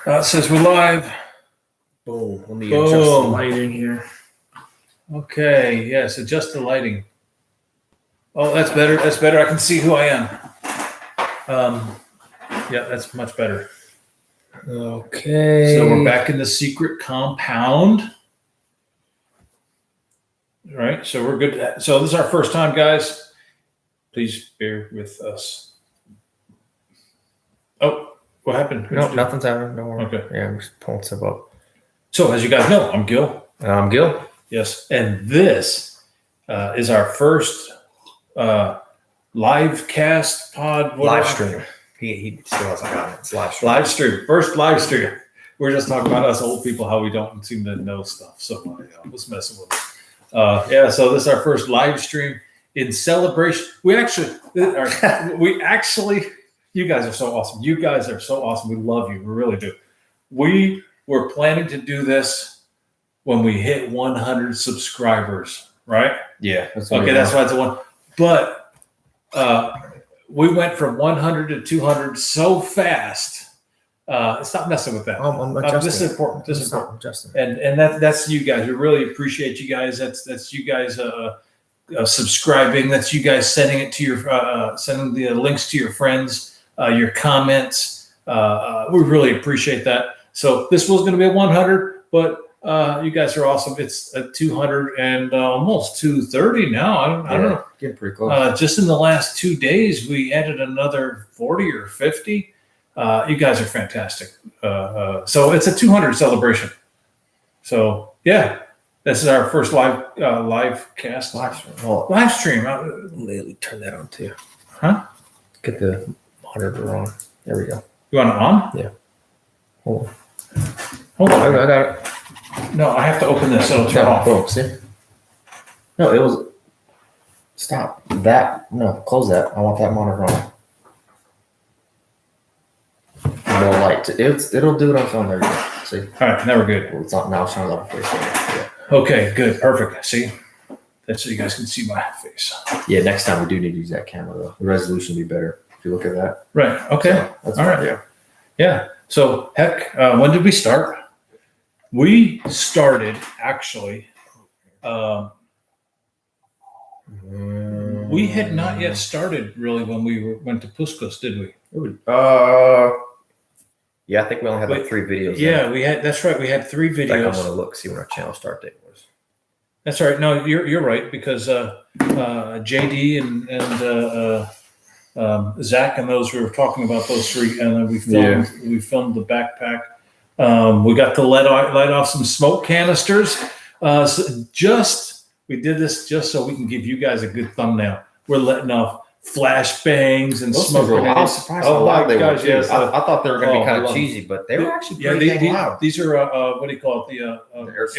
It says we're live. Boom. Let me Boom. adjust the lighting here. Okay, yes, adjust the lighting. Oh, that's better. That's better. I can see who I am. Yeah, that's much better. Okay. So we're back in the secret compound. All right, so we're good. So this is our first time, guys. Please bear with us. Oh, what happened? No, nothing's happening. Don't worry. Okay. Yeah, I'm just pulling stuff up. So as you guys know, I'm Gil. I'm Gil. Yes, and this is our first live cast pod. Live stream. He still hasn't gotten it. It's live stream. Live stream. First live stream. We're just talking about us old people, how we don't seem to know stuff. So I was messing with it. Yeah, so this is our first live stream in celebration. We actually, you guys are so awesome. You guys are so awesome. We love you. We really do. We were planning to do this when we hit 100 subscribers, right? Yeah. That's why it's a one. But we went from 100 to 200 so fast. Stop messing with that. I'm This is important. This is important. Adjusting. And that's you guys. We really appreciate you guys. That's you guys subscribing. That's you guys sending it to your sending the links to your friends, your comments. We really appreciate that. So this was going to be a 100, but you guys are awesome. It's a 200 and almost 230 now. I don't know. Getting pretty close. Just in the last 2 days, we added another 40 or 50. You guys are fantastic. So it's a 200 celebration. So yeah, this is our first live cast. Live stream. Oh, Live stream. let me turn that on too. Huh? Get the monitor on. There we go. You want it on? Yeah. Hold on. Hold on. I got it. No, I have to open this. So it'll turn off. Oh, see? No, it was. Stop. That. No, close that. I want that monitor on. No light. It'll do it on its own. There you go. See? All right, now we're good. Well, it's not now. It's trying to level face. Yeah. Okay, good, perfect. See, that's so you guys can see my face. Yeah. Next time we do need to use that camera though. The resolution will be better if you look at that. Right. Okay. So, that's All fine, right. Yeah. Yeah. So heck, when did we start? We started actually. We had not yet started really when we went to Puscos, did we? Yeah, I think we only had like Wait, 3 videos. Yeah, we had. That's right. We had 3 I think I want videos. to look, see when our channel start date was. That's right. No, you're right because JD and Zach and those we were talking about those 3, and then we filmed the backpack. We got to light off some smoke canisters. We did this just so we can give you guys a good thumbnail. We're letting off flashbangs and smoke I was grenades. surprised how loud they were. gosh, Too. yes, I thought they were going to be kind I of love cheesy, but they were actually Yeah, pretty dang loud. these are what do you call it? The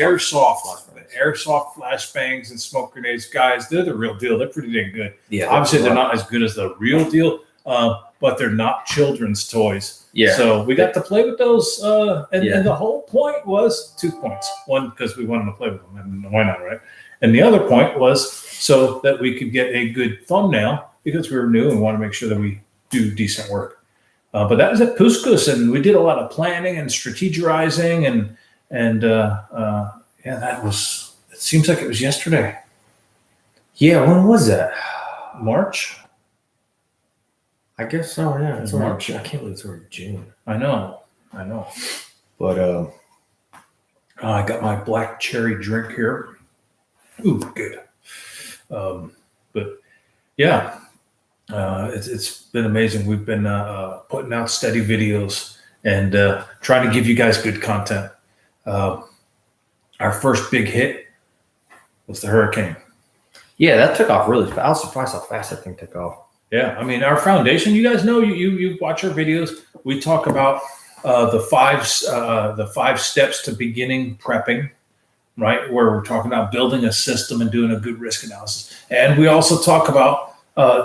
airsoft flashbangs and smoke grenades, guys. They're the real deal. They're pretty dang good. Yeah, Obviously, they're not as good as the real deal, but they're not children's toys. Yeah. So we got to play with those, and the whole point was 2 points. One, because we wanted to play with them, and why not, right? And the other point was so that we could get a good thumbnail because we were new and want to make sure that we do decent work. But that was at Puscos, and we did a lot of planning and strategizing, and that was. It seems like it was yesterday. Yeah, when was that? March. I guess so. Yeah, It's March. March. I can't believe it's already June. I know. But I got my black cherry drink here. Ooh, good. But yeah, it's been amazing. We've been putting out steady videos and trying to give you guys good content. Our first big hit was the hurricane. yeah, that took off really fast. I was surprised how fast that thing took off. Yeah, I mean, our foundation. You guys know you watch our videos. We talk about the 5 steps to beginning prepping. Right, where we're talking about building a system and doing a good risk analysis. And we also talk about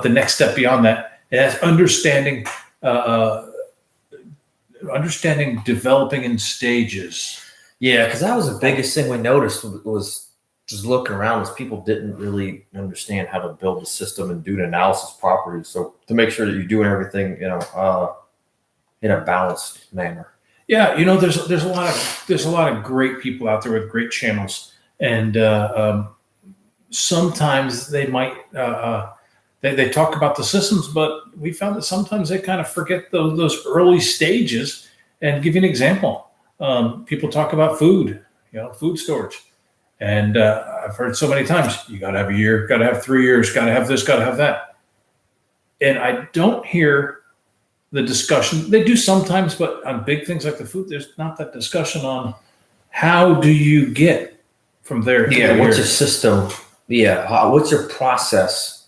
the next step beyond that, and that's understanding developing in stages. Yeah, because that was the biggest thing we noticed was just looking around, is people didn't really understand how to build a system and do an analysis properly. So to make sure that you're doing everything, in a balanced manner. Yeah, there's a lot of great people out there with great channels, and sometimes they might they talk about the systems, but we found that sometimes they kind of forget those early stages. And give you an example, people talk about food, food storage, and I've heard so many times you got to have a year, got to have 3 years, got to have this, got to have that, and I don't hear the discussion. They do sometimes, but on big things like the food, there's not that discussion on how do you get from there to Yeah, what's here. your system? Yeah, what's your process?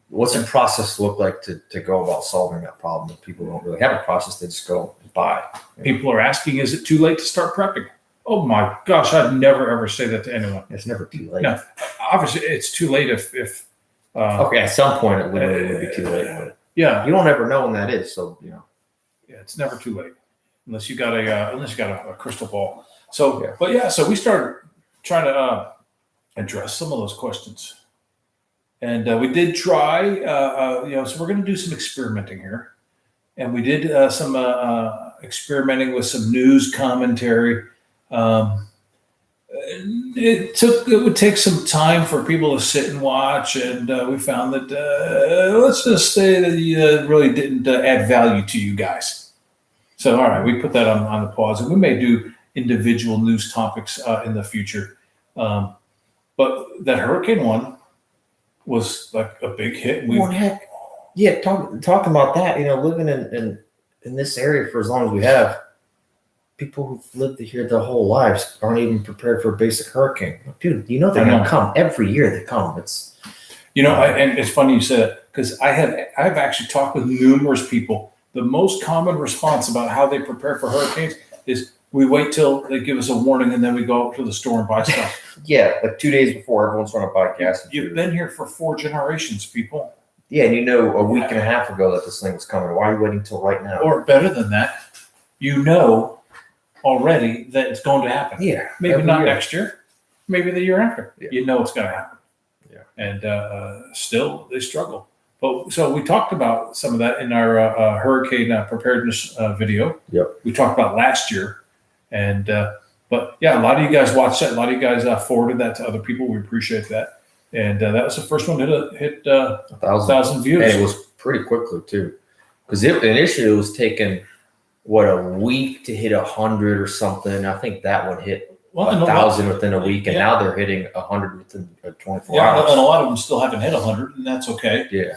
What's your process look like to go about solving that problem? If people don't really have a process, they just go and buy. People are asking, is it too late to start prepping? Oh my gosh, I'd never ever say that to anyone. It's never too late. No, obviously it's too late if Okay, at some point it literally would be too late. But yeah, you don't ever know when that is, so yeah, it's never too late unless you got a crystal ball. So, Yeah. but yeah, so we started trying to address some of those questions, and we did try. So we're going to do some experimenting here, and we did some experimenting with some news commentary. It would take some time for people to sit and watch, and we found that let's just say that it really didn't add value to you guys. So, all right, we put that on the pause, and we may do individual news topics in the future. But that hurricane one was like a big hit. well, heck, yeah. Talking about that, living in this area for as long as we have, people who've lived here their whole lives aren't even prepared for a basic hurricane. Dude, they're going to come every year. They come. It's and it's funny you said it because I've actually talked with numerous people. The most common response about how they prepare for hurricanes is we wait till they give us a warning and then we go out to the store and buy stuff. yeah, like 2 days before everyone's trying to buy gas. You've been here for 4 generations, people. Yeah, and a week and a half ago that this thing was coming. Why are you waiting till right now? Or better than that, already that it's going to happen. Yeah, Maybe every not year. next year, maybe the year after. Yeah. You know it's going to happen. Yeah. And still they struggle. But so we talked about some of that in our hurricane preparedness video. Yep. We talked about last year, and but yeah, a lot of you guys watched that. A lot of you guys forwarded that to other people. We appreciate that. And that was the first one to hit 1,000 views. And it was pretty quickly too, because initially it was taking a week to hit 100 or something. I think that one hit 1,000 within a week, and now they're hitting 100 within 24 hours. And a lot of them still haven't hit 100, and that's okay. Yeah.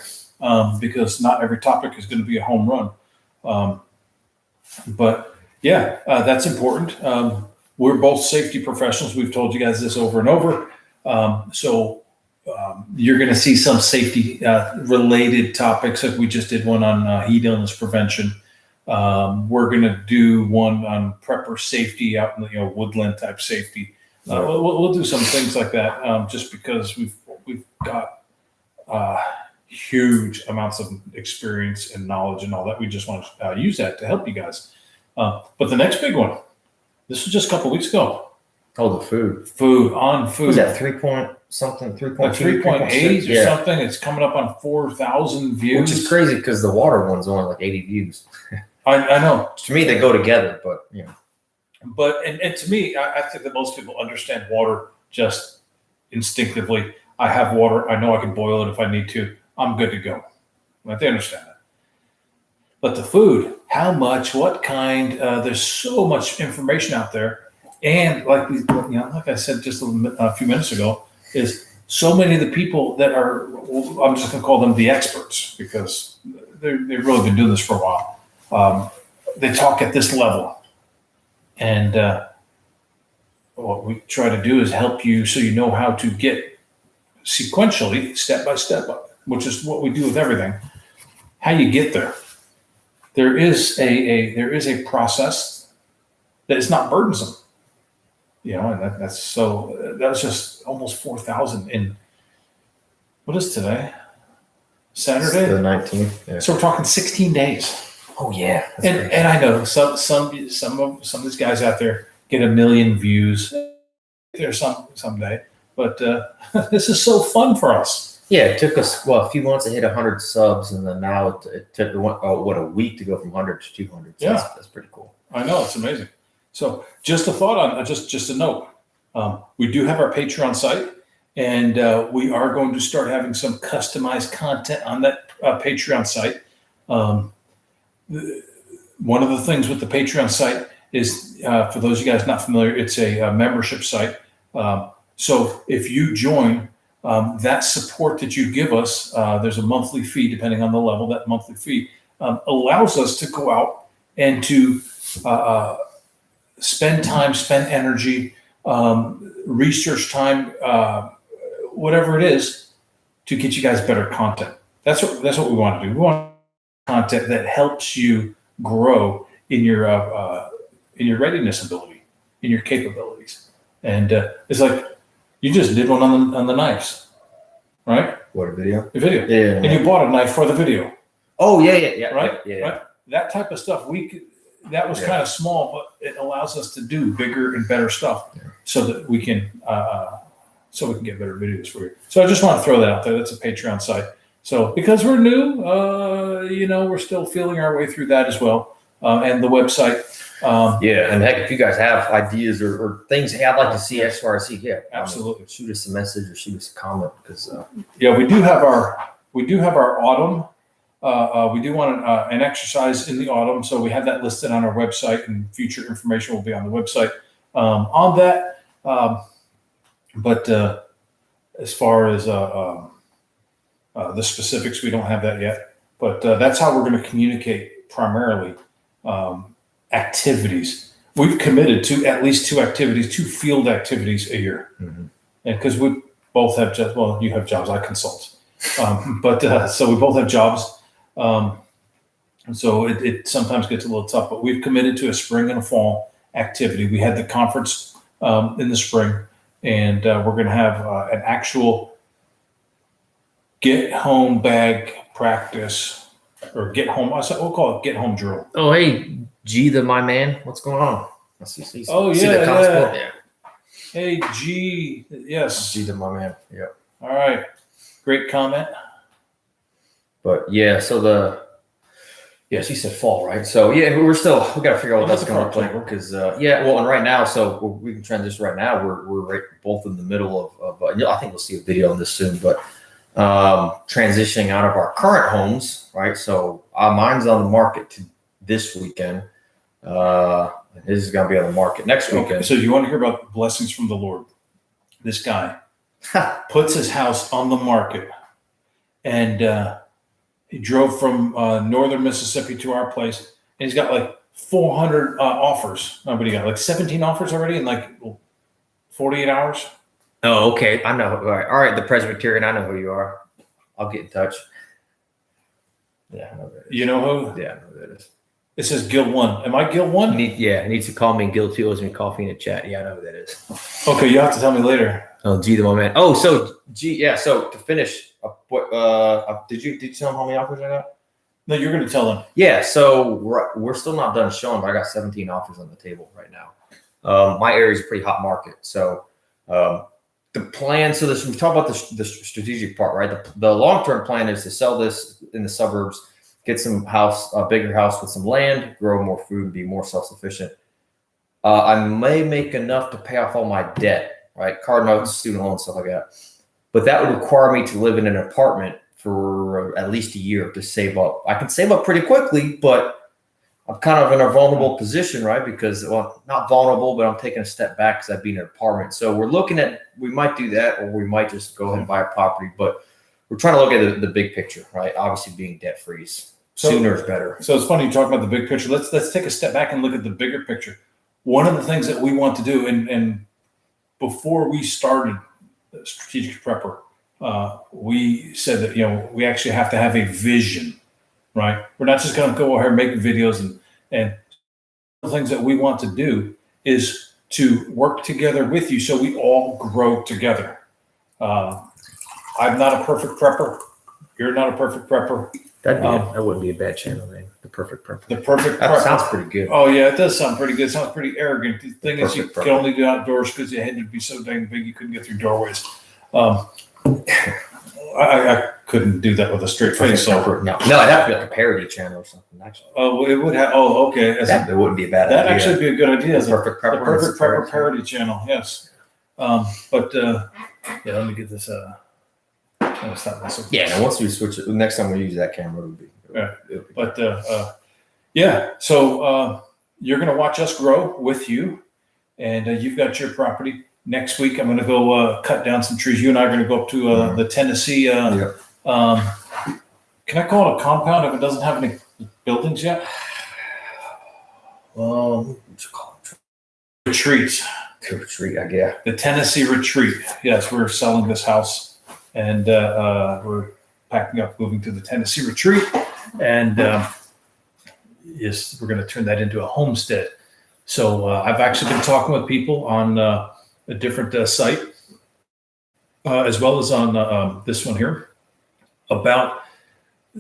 Because not every topic is going to be a home run. But yeah, that's important. We're both safety professionals. We've told you guys this over and over. So you're going to see some safety related topics. Like we just did one on heat illness prevention. We're going to do one on prepper safety out in the woodland type safety. We'll do some things like that just because we've got huge amounts of experience and knowledge and all that. We just want to use that to help you guys. But the next big one, this was just a couple weeks ago. Oh, the food. Food. What was that 3.8 or something. It's coming up on 4,000 views. Which is crazy because the water one's only like 80 views. I know. To me, they go together, but But and to me, I think that most people understand water just instinctively. I have water. I know I can boil it if I need to. I'm good to go. Like they understand that. But the food, how much, what kind? There's so much information out there, and like I said just a few minutes ago, is so many of the people that are. I'm just going to call them the experts because they've really been doing this for a while. They talk at this level, and what we try to do is help you so you know how to get sequentially, step by step, which is what we do with everything. How you get there. There is a process that is not burdensome, and that was just almost 4,000 in what is today? Saturday, the 19th. Yeah. So we're talking 16 days. Oh yeah, and I know some of these guys out there get 1 million views. There's someday, but this is so fun for us. Yeah, it took us a few months to hit 100 subs, and then now it took a week to go from 100 to 200. So Yeah. that's pretty cool. I know, it's amazing. So just a thought on just a note. We do have our Patreon site, and we are going to start having some customized content on that Patreon site. One of the things with the Patreon site is, for those of you guys not familiar, it's a membership site. So if you join, that support that you give us, there's a monthly fee depending on the level. That monthly fee allows us to go out and to spend time, spend energy, research time, whatever it is, to get you guys better content. That's what we want to do. We want content that helps you grow in your readiness ability, in your capabilities. And it's like you just did one on the knives, right? What, a video? The video. Yeah. And you bought a knife for the video. Oh, yeah. Right? Yeah. Right? That type of stuff, that was Yeah. kind of small, but it allows us to do bigger and better stuff, so that we can get better videos for you. So I just want to throw that out there. That's a Patreon site. So because we're new, we're still feeling our way through that as well, and the website. Yeah, and heck, if you guys have ideas or things, hey, I'd like to see X, Y, or Z, yeah, Absolutely. shoot us a message or shoot us a comment, because Yeah, we do have our autumn. We do want an exercise in the autumn, so we have that listed on our website, and future information will be on the website on that. But as far as the specifics, we don't have that yet. But that's how we're going to communicate primarily. Activities. We've committed to at least 2 field activities a year. Mm-hmm. And because we both have jobs, well, you have jobs, I consult. But so we both have jobs. So it sometimes gets a little tough, but we've committed to a spring and a fall activity. We had the conference in the spring, and we're going to have an actual get home bag practice, or get home. We'll call it get home drill. Oh, hey, G, my man, what's going on? See Oh, see yeah, the comments yeah. below? Yeah. Hey, G, yes. G, my man. Yeah. All right. Great comment. But yeah, so she said fall, right? So yeah, we got to figure out what that's going to look like, because and right now, so we can transition right now. We're right both in the middle of I think we'll see a video on this soon, but transitioning out of our current homes, right? So mine's on the market this weekend. His is going to be on the market next weekend. Okay, so you want to hear about blessings from the Lord? This guy puts his house on the market, and he drove from northern Mississippi to our place, and he's got like 400 offers. What do you got? Like 17 offers already in like 48 hours? Oh, okay. I know. All right. The Presbyterian. I know who you are. I'll get in touch. Yeah, I know that. You know who? Yeah, I know who that is. It says Guild 1. Am I Guild 1? He needs to call me, and Guild 2 owes me coffee in the chat. Yeah, I know who that is. Okay, you have to tell me later. Oh, G, the moment. Oh, so G, yeah. So to finish, did you tell him how many offers I got? No, you're going to tell them. Yeah. So we're still not done showing, but I got 17 offers on the table right now. My area is a pretty hot market. So the plan. So we talk about the strategic part, right? The long-term plan is to sell this in the suburbs, get a bigger house with some land, grow more food, be more self-sufficient. I may make enough to pay off all my debt. Right, car notes, student loans, stuff like that. But that would require me to live in an apartment for at least a year to save up. I can save up pretty quickly, but I'm kind of in a vulnerable position, right? Because, well, not vulnerable, but I'm taking a step back because I'd be in an apartment. So we're looking at, we might do that, or we might just go ahead and buy a property. But we're trying to look at the big picture, right? Obviously, being debt free sooner is better. So it's funny you talk about the big picture. Let's take a step back and look at the bigger picture. One of the things that we want to do, and before we started Strategic Prepper, we said that, we actually have to have a vision, right? We're not just going to go ahead and make videos, and the things that we want to do is to work together with you so we all grow together. I'm not a perfect prepper. You're not a perfect prepper. That wouldn't be a bad channel name. The Perfect Prepper. The Perfect That Prepper. sounds pretty good. Oh, yeah, it does sound pretty good. It sounds pretty arrogant. The thing is, you Perfect Prepper. can only do outdoors because your head would be so dang big you couldn't get through doorways. I couldn't do that with a straight face. So, no, that'd have to be like a parody channel or something. Actually, it would have. Oh, okay. that wouldn't be a bad That'd idea. actually be a good idea. The Perfect Prepper. The Perfect Prepper parody channel. Yes. But yeah, let me get this. Stop messing. Yeah, and once we switch it, next time we use that camera, it'll be. But yeah, so you're going to watch us grow with you, and you've got your property. Next week, I'm going to go cut down some trees. You and I are going to go up to the Tennessee. Can I call it a compound if it doesn't have any buildings yet? What you call it? Retreat. Retreat, I guess. The Tennessee Retreat. Yes, we're selling this house, and we're packing up, moving to the Tennessee Retreat, and yes, we're going to turn that into a homestead. So I've actually been talking with people on a different site, as well as on this one here, about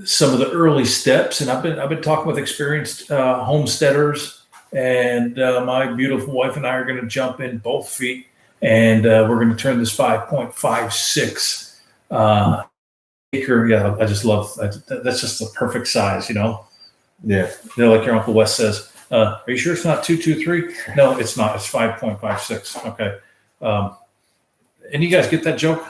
some of the early steps. And I've been talking with experienced homesteaders, and my beautiful wife and I are going to jump in both feet, and we're going to turn this 5.56 acre. Yeah, I just love that's just the perfect size, Yeah. Like your Uncle Wes says. Are you sure it's not 223? No, it's not. It's 5.56. Okay. And you guys get that joke?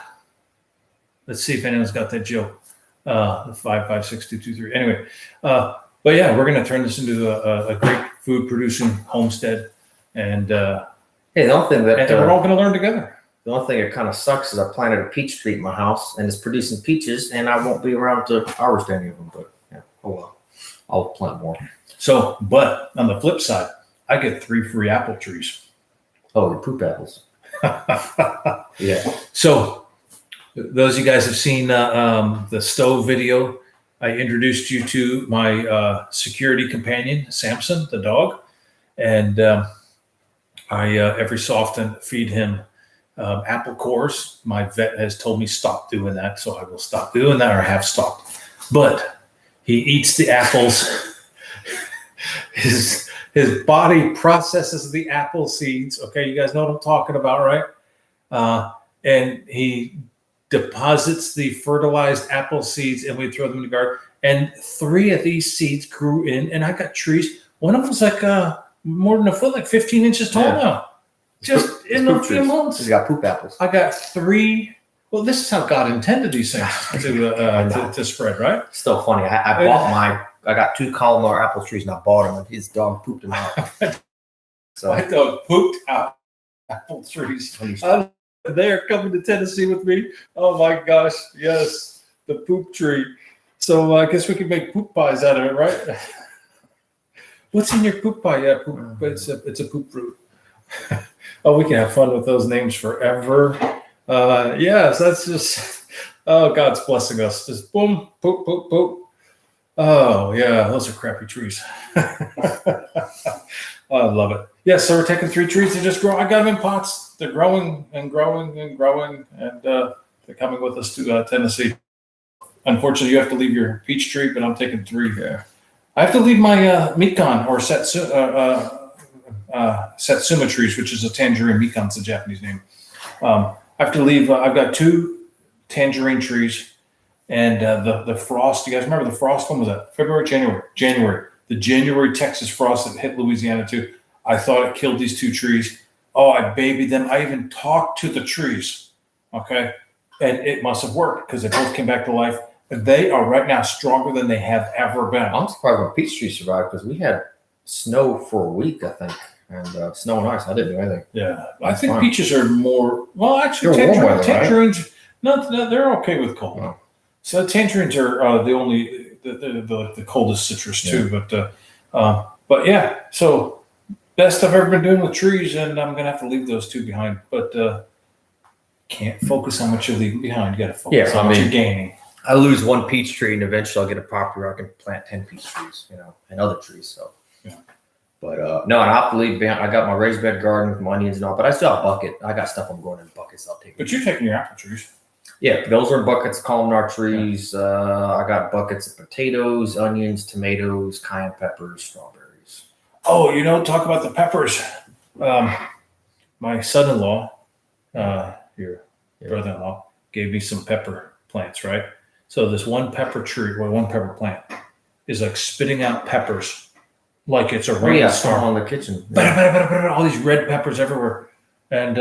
Let's see if anyone's got that joke. 5.56.223. Anyway, but yeah, we're going to turn this into a great food producing homestead, and Hey, the only thing that we're all going to learn together. the only thing that kind of sucks is I planted a peach tree in my house, and it's producing peaches, and I won't be around to harvest any of them. But yeah, oh well, I'll plant more. So, but on the flip side, I get 3 free apple trees. Oh, the poop apples. Yeah. So, those of you guys have seen the stove video. I introduced you to my security companion, Samson, the dog, and I every so often feed him apple cores. My vet has told me stop doing that, so I will stop doing that, or have stopped. But he eats the apples. His body processes the apple seeds. Okay, you guys know what I'm talking about, right? And he deposits the fertilized apple seeds, and we throw them in the garden. And 3 of these seeds grew in, and I got trees. One of them's like more than a foot, like 15 inches tall now. Just in a few months. You got poop apples. I got 3. Well, this is how God intended these things to spread, right? Still funny. I got 2 Colomar apple trees, and I bought them, and his dog pooped them out. So My dog pooped out apple trees. They're coming to Tennessee with me. Oh my gosh, yes, the poop tree. So I guess we could make poop pies out of it, right? What's in your poop pie? Yeah, poop. It's a poop fruit. Oh, we can have fun with those names forever. Yes, that's just. Oh, God's blessing us. Just boom, poop, poop, poop. Oh yeah, those are crappy trees. I love it. Yeah, so we're taking 3 trees to just grow. I got them in pots. They're growing and growing and growing, and they're coming with us to Tennessee. Unfortunately, you have to leave your peach tree, but I'm taking 3 here. I have to leave my mikan or satsuma trees, which is a tangerine. Mikan's the Japanese name. I have to leave. I've got 2 tangerine trees, and the frost. You guys remember the frost? When was that? February, January. The January Texas frost that hit Louisiana too. I thought it killed these 2 trees. Oh, I babied them. I even talked to the trees. Okay. And it must have worked because they both came back to life. They are right now stronger than they have ever been. I'm surprised when peach trees survived, because we had snow for a week, I think, and snow and ice. I didn't do anything. Yeah. I think fine. peaches are more, well, actually, They're warm weather, right? tangerines, no, they're okay with cold. Oh. So tangerines are the coldest citrus too. But yeah, so best I've ever been doing with trees, and I'm gonna have to leave those 2 behind. But can't focus on what you're leaving behind. You got to focus on what you're gaining. I lose 1 peach tree, and eventually I'll get a property where I can plant 10 peach trees, and other trees. So yeah. But no, and I have to leave behind. I got my raised bed garden with my onions and all, but I still have a bucket. I got stuff I'm growing in buckets. I'll take. But you're taking your apple trees. Yeah, those are buckets, columnar trees. I got buckets of potatoes, onions, tomatoes, cayenne peppers, strawberries. Oh, talk about the peppers. My son-in-law, your brother-in-law, gave me some pepper plants, right? So this one pepper tree or one pepper plant is like spitting out peppers like it's a Oh rain yeah, storm. on the kitchen. Bada, bada, bada, bada, all these red peppers everywhere. And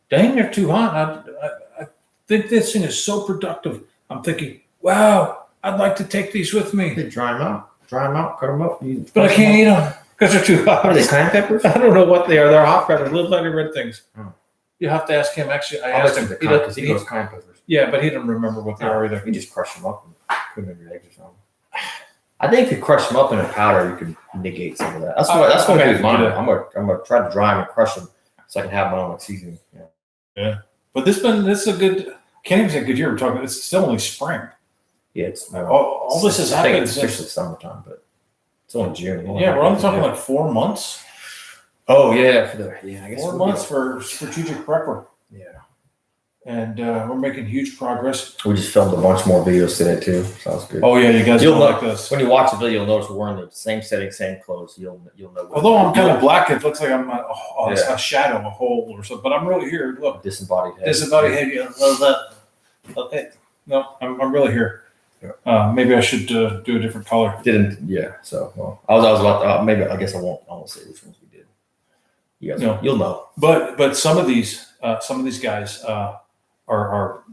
dang, they're too hot. I think this thing is so productive. I'm thinking, wow, I'd like to take these with me. You dry them out, cut them up. But I can't eat them because they're too hot. What are they, cayenne peppers? I don't know what they are. They're hot peppers, little tiny red things. Oh. You have to ask him. Actually, I I'll asked bet you him. the cayenne, because he goes cayenne peppers. Yeah, but he didn't remember what they are either. You just crush them up and put them in your eggs or something. I think if you crush them up in a powder, you can negate some of that. That's what I do with mine. I'm gonna try to dry them and crush them so I can have my own seasoning. Yeah. But this is a good. Can't even say good year. We're talking. It's still only spring. Yeah, it's All this has I think happened it's officially summertime, but it's only June. Yeah, we're only talking like 4 months. Oh yeah, I guess 4 months for strategic prepper. Yeah. And we're making huge progress. We just filmed a bunch more videos today too. Sounds good. Oh yeah, you guys You'll don't know, like this. when you watch the video, you'll notice we're wearing the same setting, same clothes. You'll know. Although I'm kind of black, it looks like I'm a shadow, a hole or something. But I'm really here. Look, disembodied head. disembodied head. Yeah, love that. Okay. No, I'm really here. Yeah. Maybe I should do a different color. So well, I was about maybe I guess I won't say which ones we did. You guys, you'll know. But some of these guys are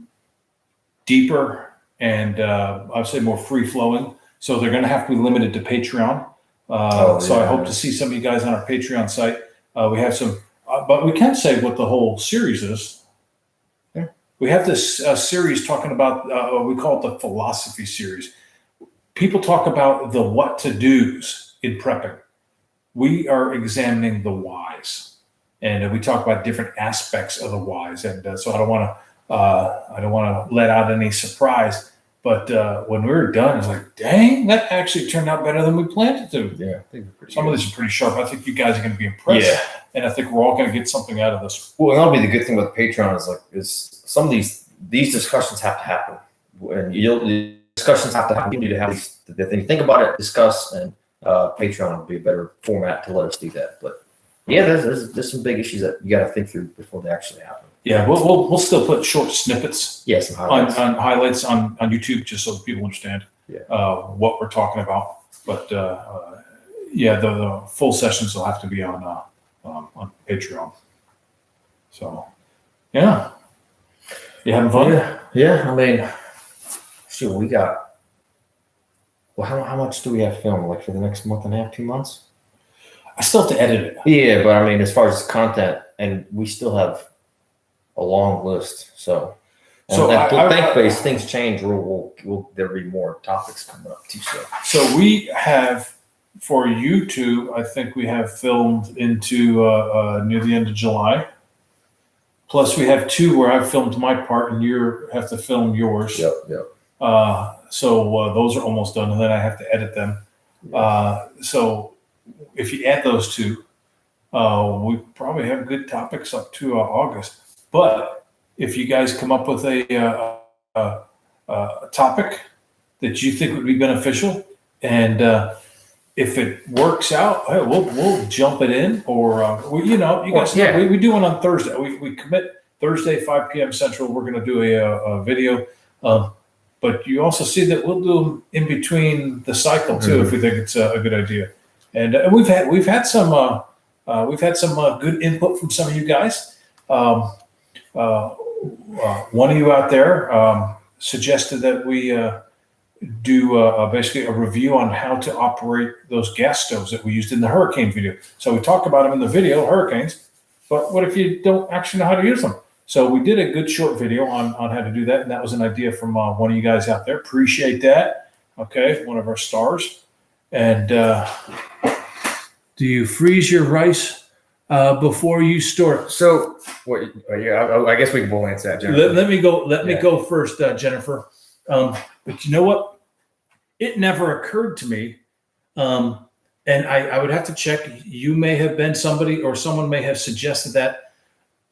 deeper and I'd say more free flowing. So they're going to have to be limited to Patreon. So I hope to see some of you guys on our Patreon site. We have some, but we can say what the whole series is. Yeah. We have this series talking about, we call it the philosophy series. People talk about the what to do's in prepping. We are examining the whys, and we talk about different aspects of the whys. And so I don't want to let out any surprise. But when we were done, it's like, dang, that actually turned out better than we planned it to. Yeah, I think some of these are pretty sharp. I think you guys are going to be impressed. Yeah. And I think we're all going to get something out of this. Well, and that'll be the good thing with Patreon is some of these discussions have to happen, and the discussions have to happen. You need to have these. Then you think about it, discuss, and Patreon will be a better format to let us do that. But yeah, there's some big issues that you got to think through before they actually happen. Yeah, we'll still put short snippets. Yeah, some highlights. on highlights on YouTube, just so people understand what we're talking about. But the full sessions will have to be on Patreon. So yeah, you having fun? Yeah. I mean, shoot, we got. Well, how much do we have filmed? Like for the next month and a half, 2 months? I still have to edit it. Yeah, but I mean, as far as content, and we still have a long list. So thankfully, things change. There'll be more topics coming up too. So we have for YouTube. I think we have filmed into near the end of July. Plus, we have 2 where I've filmed my part, and you have to film yours. Yep. So those are almost done, and then I have to edit them. So if you add those 2, we probably have good topics up to August. But if you guys come up with a topic that you think would be beneficial, and if it works out, hey, we'll jump it in, or you guys, we do one on Thursday. We commit Thursday 5 p.m. Central. We're going to do a video, but you also see that we'll do them in between the cycle too, if we think it's a good idea. And we've had some good input from some of you guys. One of you out there suggested that we do basically a review on how to operate those gas stoves that we used in the hurricane video. So we talk about them in the video, hurricanes, but what if you don't actually know how to use them? So we did a good short video on how to do that, and that was an idea from one of you guys out there. Appreciate that. Okay, one of our stars. And do you freeze your rice before you store it? So, I guess we can both answer that, Jennifer. Let me go. Let me go first, Jennifer. But you know what? It never occurred to me, and I would have to check. You may have been somebody, or someone may have suggested that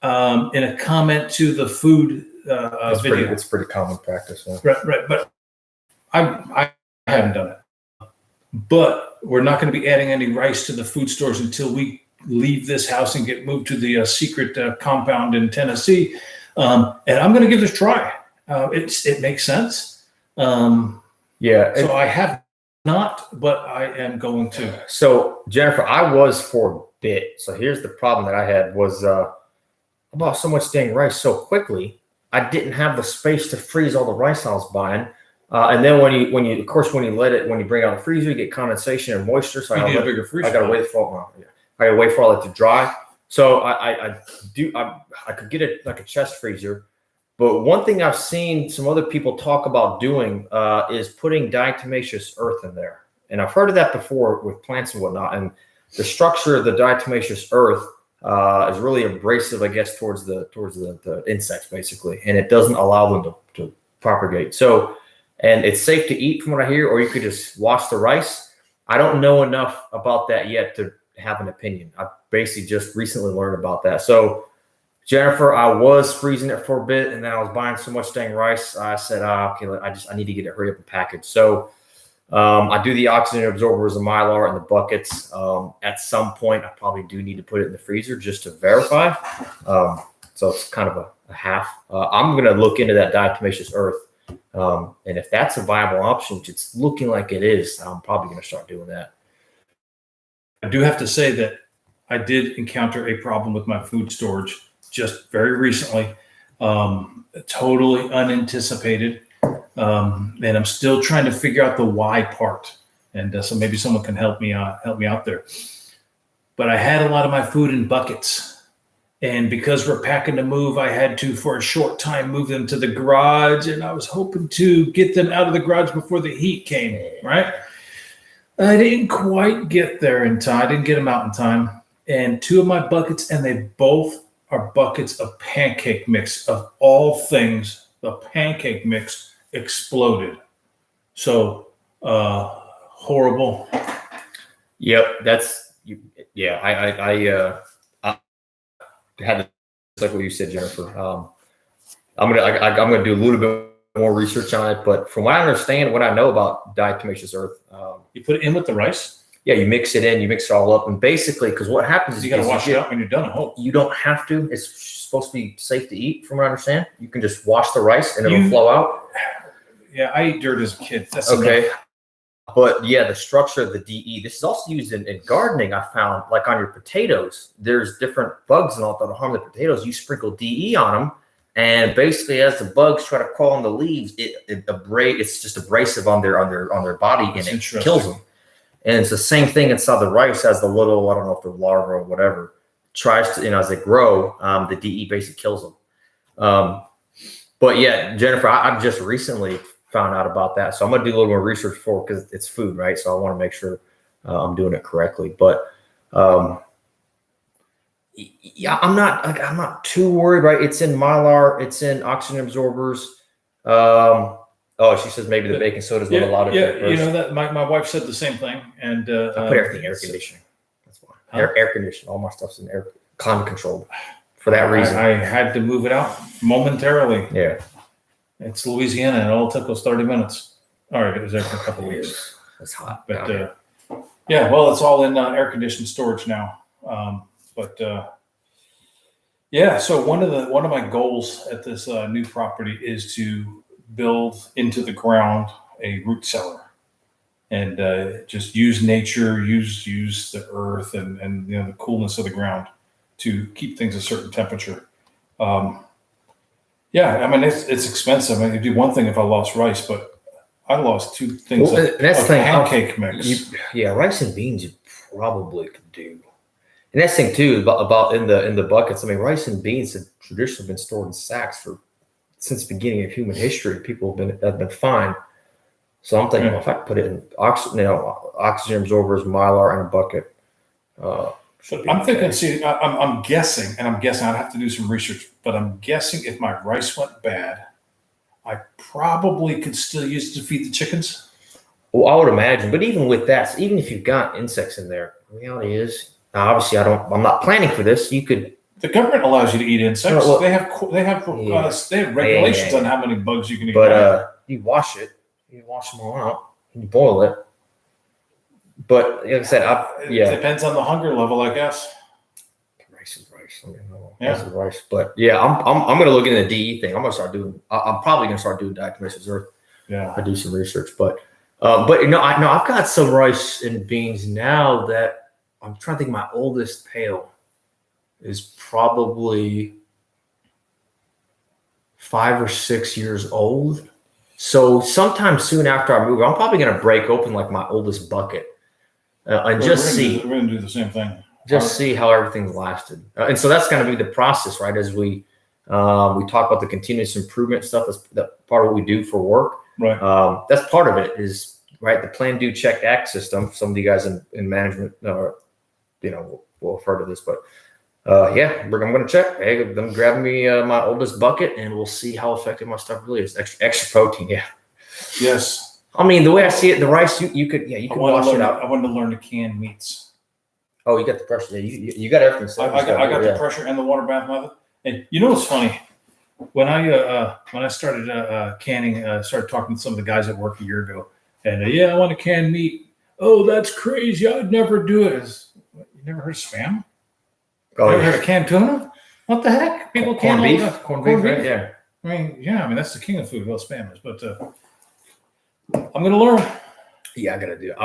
in a comment to the food video. It's pretty common practice. Yeah. Right. But I haven't done it. But we're not going to be adding any rice to the food stores until we leave this house and get moved to the secret compound in Tennessee. And I'm going to give this a try. it makes sense. Yeah. So I have not, but I am going to. So Jennifer, I was for a bit. So here's the problem that I had was I bought so much dang rice so quickly. I didn't have the space to freeze all the rice I was buying. And then when you when you bring it out of the freezer, you get condensation and moisture. So You need a bigger freezer. I gotta wait for all that to dry. So I could get it like a chest freezer. But one thing I've seen some other people talk about doing is putting diatomaceous earth in there. And I've heard of that before with plants and whatnot. And the structure of the diatomaceous earth is really abrasive, I guess, towards the insects, basically. And it doesn't allow them to propagate. So, and it's safe to eat from what I hear, or you could just wash the rice. I don't know enough about that yet to have an opinion. I basically just recently learned about that. So, Jennifer, I was freezing it for a bit, and then I was buying so much dang rice. I said, okay, I need to get it hurry up and packaged. So I do the oxygen absorbers, the Mylar, and the buckets. At some point, I probably do need to put it in the freezer just to verify. So it's kind of a half. I'm going to look into that diatomaceous earth. And if that's a viable option, which it's looking like it is, I'm probably going to start doing that. I do have to say that I did encounter a problem with my food storage just very recently, totally unanticipated. And I'm still trying to figure out the why part. And so maybe someone can help me out there. But I had a lot of my food in buckets. And because we're packing to move, I had to, for a short time, move them to the garage. And I was hoping to get them out of the garage before the heat came, right? I didn't quite get there in time. I didn't get them out in time. And two of my buckets, and they both are buckets of pancake mix. Of all things, the pancake mix exploded. So horrible. Yep, yeah. I had like what you said, Jennifer. I'm gonna do a little bit more research on it, but from what I understand, what I know about diatomaceous earth, you put it in with the rice. Yeah, you mix it in, you mix it all up, and basically, because what happens is you got to wash it out when you're done. I hope you don't have to. It's supposed to be safe to eat, from what I understand. You can just wash the rice and it'll flow out. Yeah, I ate dirt as a kid. That's okay. Enough. But yeah, the structure of the DE. This is also used in gardening. I found, like on your potatoes, there's different bugs and all that harm the potatoes. You sprinkle DE on them, and basically, as the bugs try to crawl on the leaves, it's just abrasive on their body, and it kills them. And it's the same thing inside the rice as the little, I don't know if they're larvae or whatever, tries to, as they grow, the DE basically kills them. But yeah, Jennifer, I've just recently found out about that. So I'm going to do a little more research because it's food, right? So I want to make sure I'm doing it correctly. But yeah, I'm not too worried, right? It's in Mylar, it's in oxygen absorbers. She says maybe the baking soda is not allowed. Yeah, that my wife said the same thing, and I put everything in air conditioning. That's why air conditioning. All my stuff's in air climate controlled for that reason. I had to move it out momentarily. Yeah, it's Louisiana, and all it took was 30 minutes. All right, it was there for a couple of weeks. It's hot, but yeah, well, it's all in air conditioned storage now. Yeah, so one of my goals at this new property is to build into the ground a root cellar, and just use nature, use the earth and the coolness of the ground to keep things a certain temperature. Yeah, I mean it's expensive. I mean, it'd be one thing if I lost rice, but I lost two things of pancake mix. Rice and beans you probably could do. And that's the thing too about in the buckets. I mean, rice and beans have traditionally been stored in sacks since the beginning of human history. People have been fine. So I'm thinking, well, if I put it in oxygen absorbers, Mylar, and a bucket. I'm thinking. I'm guessing, I'd have to do some research, but I'm guessing if my rice went bad, I probably could still use it to feed the chickens. Well, I would imagine, but even with that, even if you've got insects in there, the reality is, obviously, I'm not planning for this. You could. The government allows you to eat insects. Well, they have regulations on how many bugs you can eat. But you wash it. You wash them all out. And you boil it. But like I said, it depends on the hunger level, I guess. Rice is right. rice. I mean, Yeah. lots of rice. But yeah, I'm gonna look into the DE thing. I'm gonna start doing. I'm probably gonna start doing diatomaceous earth. Yeah. I do some research, but I've got some rice and beans now that I'm trying to think. My oldest pail is probably 5 or 6 years old. So sometime soon after I move, I'm probably going to break open like my oldest bucket and We're gonna do the same thing. see how everything's lasted. And so that's going to be the process, right? As we talk about the continuous improvement stuff. That's part of what we do for work. Right. That's part of it is right. The plan, do, check, act system. Some of you guys in management, will refer to this, but I'm going to check. Hey, I'm grabbing me my oldest bucket, and we'll see how effective my stuff really is. Extra protein, yeah. Yes. I mean, the way I see it, the rice you could wash it out. I wanted to learn to can meats. Oh, you got the pressure. Yeah, you got everything. I got the pressure and the water bath method. And you know what's funny? When I started canning, started talking to some of the guys at work a year ago, and I want to can meat. Oh, that's crazy! I'd never do it. You never heard of spam? Oh, Never heard of canned tuna? What the heck? People can corned beef. corned Corned beef, beef, right? I mean that's the king of food. Well, spam is, but I'm gonna learn. Yeah, I gotta do it.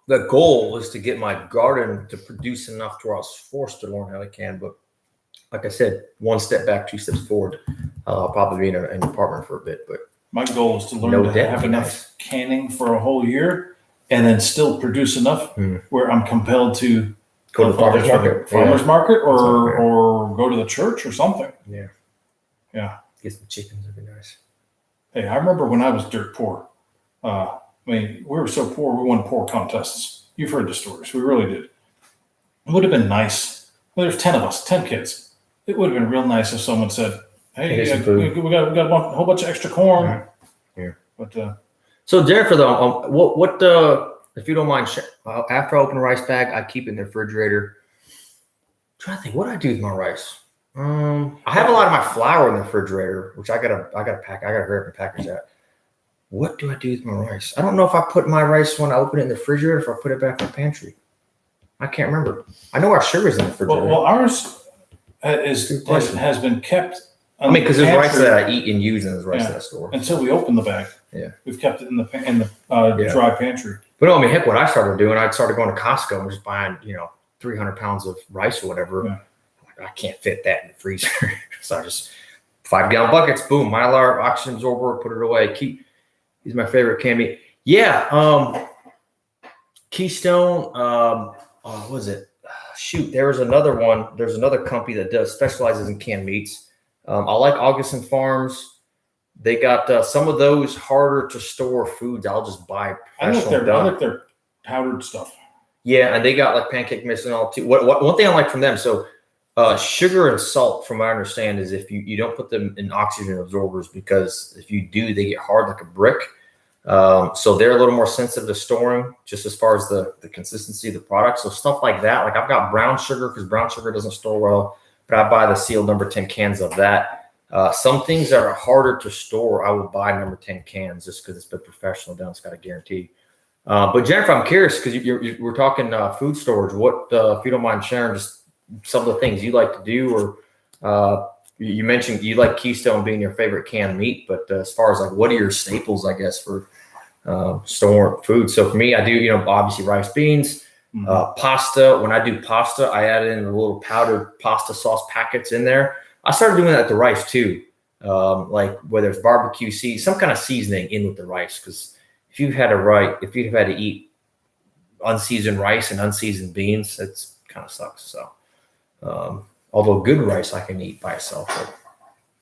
The goal is to get my garden to produce enough to where I was forced to learn how to can. But like I said, one step back, 2 steps forward. I'll probably be in an apartment for a bit, but My goal is to learn to have enough canning for a whole year, and then still produce enough where I'm compelled to go to the farmer's market, or go to the church or something. Yeah. Get some chickens would be nice. Hey, I remember when I was dirt poor. We were so poor, we won poor contests. You've heard the stories. We really did. It would have been nice. Well, there's 10 of us, 10 kids. It would have been real nice if someone said, "Hey, we got a whole bunch of extra corn." Yeah. But so, Jennifer, though, what if you don't mind, after I open a rice bag, I keep it in the refrigerator. I'm trying to think, what do I do with my rice? I have a lot of my flour in the refrigerator, which I gotta pack. I gotta hurry up and package that. What do I do with my rice? I don't know if I put my rice when I open it in the refrigerator, if I put it back in the pantry. I can't remember. I know our sugar's in the refrigerator. well ours has been kept. I mean, because there's rice that I eat and use, and there's rice that I store. Until we open the bag. Yeah. We've kept it in the dry pantry. But no, I mean, heck, what I started doing, I started going to Costco and just buying, 300 pounds of rice or whatever. Yeah. I can't fit that in the freezer. So I just 5-gallon buckets, boom, Mylar, oxygen absorber, put it away. He's my favorite can meat. Yeah. Keystone. What was it? Shoot, there's another one. There's another company that specializes in canned meats. I like Augustin Farms. They got some of those harder to store foods. I'll just buy. I like their powdered stuff. Yeah, and they got like pancake mix and all too. One thing I like from them, so sugar and salt, from what I understand, is if you don't put them in oxygen absorbers, because if you do, they get hard like a brick. So they're a little more sensitive to storing, just as far as the consistency of the product. So stuff like that, like I've got brown sugar, because brown sugar doesn't store well, but I buy the sealed number 10 cans of that. Some things that are harder to store, I will buy number 10 cans just because it's been professional done. It's got a guarantee. But Jennifer, I'm curious, because we're talking food storage. What, if you don't mind sharing, just some of the things you like to do, or you mentioned you like Keystone being your favorite canned meat, but as far as like, what are your staples, I guess, for storing food? So for me, I do, obviously rice, beans, pasta. When I do pasta, I add in the little powdered pasta sauce packets in there. I started doing that with the rice too, like whether it's barbecue some kind of seasoning in with the rice, because if you've had to eat unseasoned rice and unseasoned beans, it's kind of sucks. So, although good rice I can eat by itself, but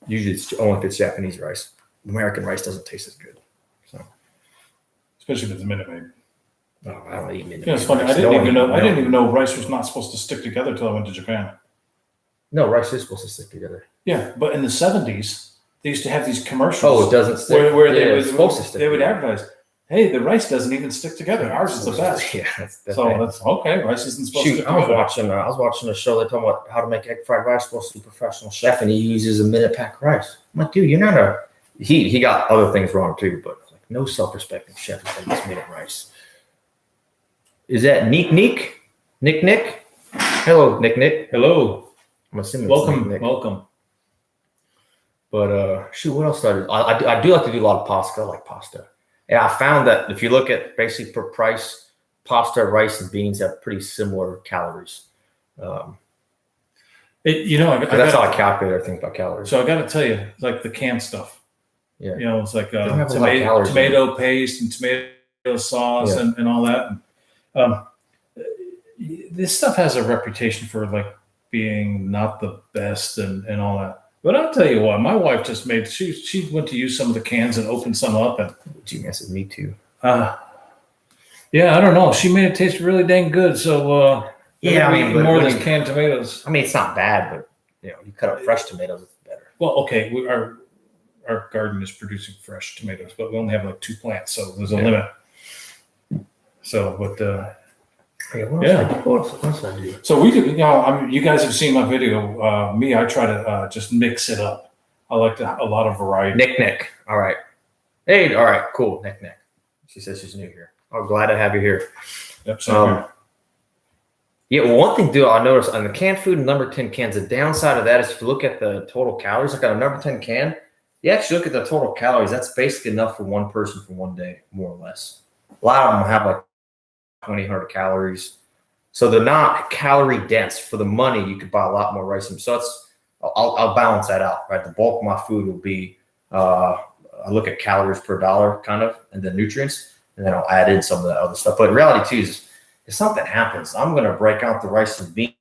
usually it's only if it's Japanese rice. American rice doesn't taste as good. So, especially if it's Minute Maid. Oh, I don't eat Minute Maid. Yeah, it's funny. I didn't even know rice was not supposed to stick together until I went to Japan. No, rice is supposed to stick together. Yeah, but in the 70s, they used to have these commercials. Oh, it doesn't stick. Where they would advertise, "Hey, the rice doesn't even stick together. Ours is the best." Yeah, that's okay. Rice isn't supposed to stick together. I was watching a show. They're talking about how to make egg fried rice. Supposed to be a professional chef, and he uses a minute pack of rice. I'm like, dude, you're not he got other things wrong too, but like no self-respecting chef is like this minute rice. Is that Nick? Hello, Nick. Hello. I'm assuming. Welcome, Nick. welcome. But shoot, what else do I do like to do a lot of pasta. I like pasta. And I found that if you look at basically per price, pasta, rice, and beans have pretty similar calories. That's how I calculate everything by calories. So I got to tell you, like the canned stuff. Yeah. It's like They don't have a lot of calories in tomato paste and tomato sauce and all that. And, this stuff has a reputation for like being not the best and all that. But I'll tell you what, my wife just made. She went to use some of the cans and opened some up, and Genius, me too. yeah, I don't know. She made it taste really dang good. So yeah, I mean, more than canned tomatoes. I mean, it's not bad, but you cut up fresh tomatoes, it's better. Well, okay, our garden is producing fresh tomatoes, but we only have like 2 plants, so there's a limit. So, but What else I do? so we do. You guys have seen my video. I try to just mix it up. I like a lot of variety. Nick. All right. Hey, all right, cool. Nick. She says she's new here. I'm glad to have you here. Yep. So Yeah, well, one thing, I noticed on the canned food and number 10 cans, the downside of that is if you look at the total calories, like on a number 10 can, you actually look at the total calories, that's basically enough for one person for one day, more or less. A lot of them have like 2,800 calories. So they're not calorie dense. For the money, you could buy a lot more rice. So I'll balance that out, right? The bulk of my food will be, I look at calories per dollar kind of, and then nutrients, and then I'll add in some of that other stuff. But in reality too is, if something happens, I'm going to break out the rice and beans,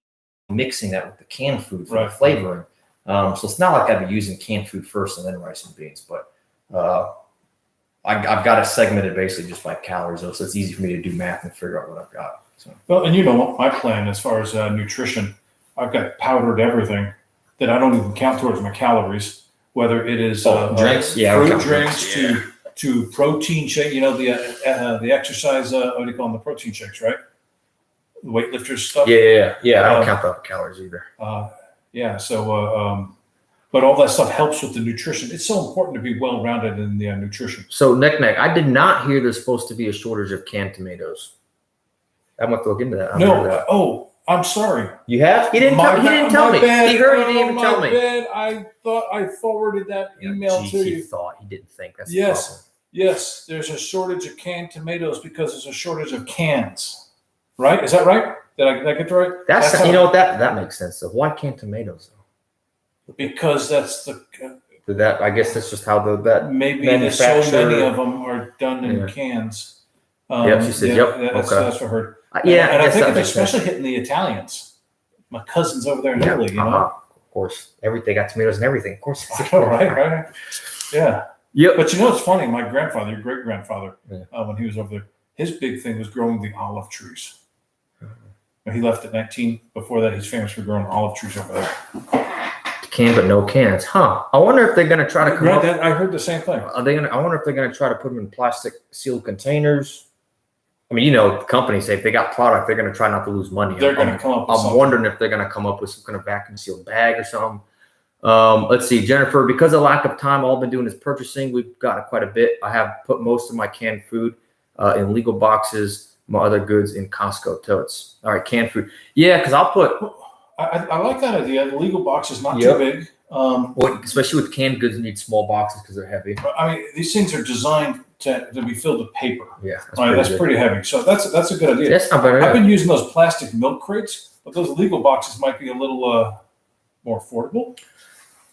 mixing that with the canned food for the flavoring. So it's not like I'd be using canned food first and then rice and beans, but I've got it segmented basically just by calories, so it's easy for me to do math and figure out what I've got. So. Well, and my plan as far as nutrition, I've got powdered everything that I don't even count towards my calories, whether it is drinks, fruit drinks to protein shake. The exercise. What do you call them? The protein shakes, right? The weightlifters stuff. Yeah. I don't count the calories either. But all that stuff helps with the nutrition. It's so important to be well-rounded in the nutrition. So, Nick, I did not hear there's supposed to be a shortage of canned tomatoes. I'm going to look into that. Oh, I'm sorry. You have? He didn't tell me. Bad. He heard. He didn't even tell me. Bad. I thought I forwarded that email to you. He didn't think. That's Yes. There's a shortage of canned tomatoes because there's a shortage of cans. Right? Is that right? Did I get that right? That's that makes sense. So why canned tomatoes though? Because that's that. I guess that's just how that maybe there's so many of them are done in cans. She said, "Yep." That's what I heard. And I think it's especially hitting the Italians. My cousin's over there in Italy. Of course, they got tomatoes and everything. Of course, right. Yeah. Yep. But it's funny. My grandfather, your great grandfather, when he was over there, his big thing was growing the olive trees. He left at 19. Before that, he's famous for growing olive trees over there. Can but no cans, huh? I wonder if they're going to try to come up. I heard the same thing. I wonder if they're going to try to put them in plastic sealed containers. I mean, the companies say if they got product, they're going to try not to lose money. They're going to come up with something. I'm wondering if they're going to come up with some kind of vacuum sealed bag or something. Let's see, Jennifer, because of lack of time, all I've been doing is purchasing. We've gotten quite a bit. I have put most of my canned food in legal boxes, my other goods in Costco totes. All right, canned food. Yeah, because I'll put. I like that idea. The legal box is not too big. Especially with canned goods, you need small boxes because they're heavy. I mean, these things are designed to be filled with paper. Yeah, that's pretty heavy. So that's a good idea. That's not bad. I've been using those plastic milk crates, but those legal boxes might be a little more affordable.